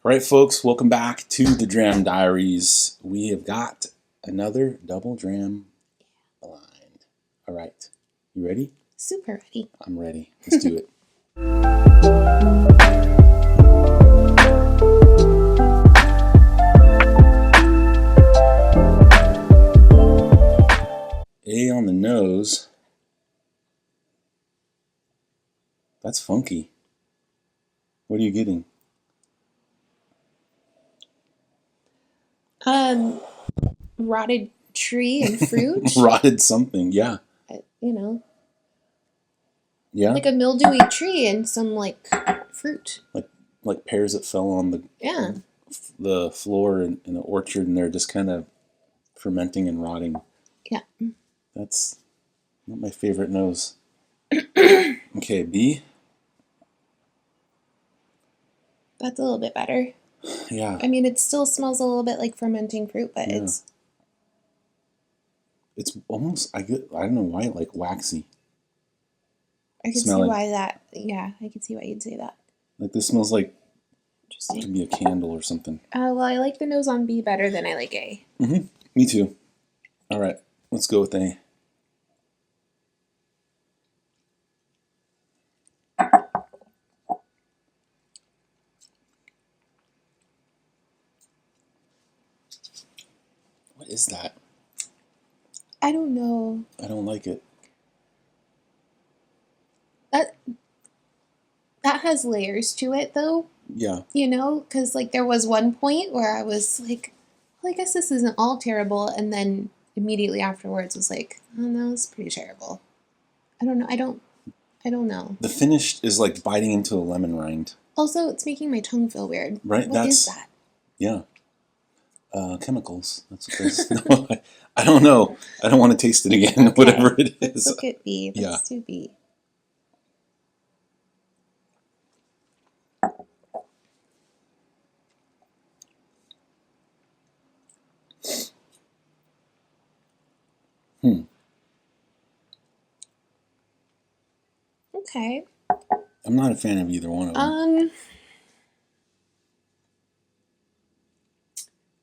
All right, folks, welcome back to the Dram Diaries. We have got another double dram blind. All right, you ready? Super ready. I'm ready. Let's do it. A on the nose. That's funky. What are you getting? Rotted tree and fruit. Rotted something, yeah. You know. Yeah. Like a mildewy tree and some like fruit. Like pears that fell on the floor in the orchard, and they're just kind of fermenting and rotting. Yeah. That's not my favorite nose. Okay, B. That's a little bit better. Yeah. I mean, it still smells a little bit like fermenting fruit, but Yeah. It's almost, I don't know why, like waxy. I can see why that, yeah, I can see why you'd say that. Like this smells like Interesting. it could be a candle or something. Well, I like the nose on B better than I like A. Mm-hmm. Me too. All right, let's go with A. What is that? I don't know. I don't like it. That has layers to it, though. Yeah. You know, because like there was one point where I was like, well, I guess this isn't all terrible, and then immediately afterwards was like, oh no, it's pretty terrible. I don't know. I don't know. The finish is like biting into a lemon rind. Also, it's making my tongue feel weird. Right? What is that? Yeah. Chemicals. That's what this. No, I don't know. I don't want to taste it again. Okay. Whatever it is. Let's look at B. Let's do B. Okay. I'm not a fan of either one of them.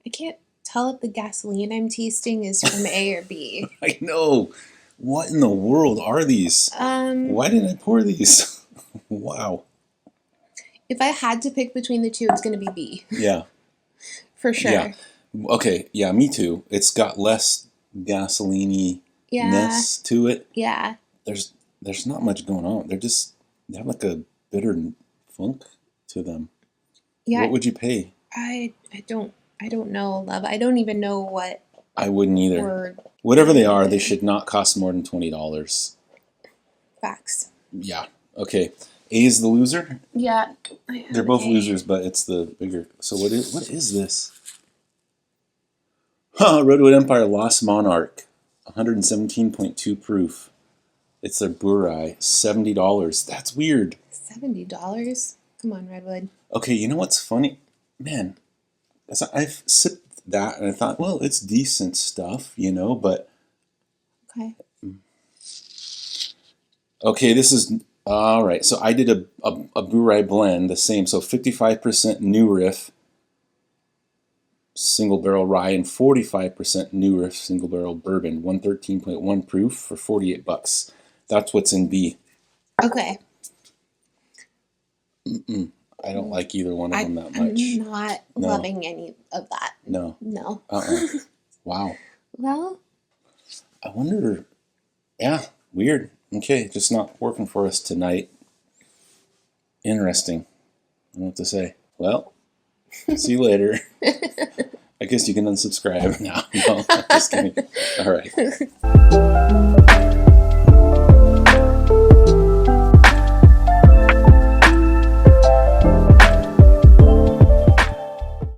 I can't tell if the gasoline I'm tasting is from A or B. I know. What in the world are these? Why didn't I pour these? Wow. If I had to pick between the two, it's going to be B. Yeah. For sure. Yeah. Okay. Yeah, me too. It's got less gasoline-y-ness to it. Yeah. There's not much going on. They have like a bitter funk to them. Yeah. What would you pay? I don't know, love. I don't even know what. I wouldn't either. Whatever they are, they should not cost more than $20. Facts. Yeah. Okay. A is the loser? Yeah. They're both losers, but it's the bigger. So what is this? Redwood Empire Lost Monarch. 117.2 proof. It's their Bourye. $70. That's weird. $70? Come on, Redwood. Okay, you know what's funny? Man, I've sipped that and I thought, well, it's decent stuff, you know, but... Okay. Okay, this is... All right, so I did a Bourye blend, the same. So 55% new Riff, single barrel rye, and 45% new Riff, single barrel bourbon. 113.1 proof for $48. That's what's in B. Okay. I don't like either one of them that much. I'm not loving any of that. No. No. Wow. Well. I wonder. Yeah, weird. Okay, just not working for us tonight. Interesting. I don't know what to say. Well, see you later. I guess you can unsubscribe now. No, I'm just kidding. All right.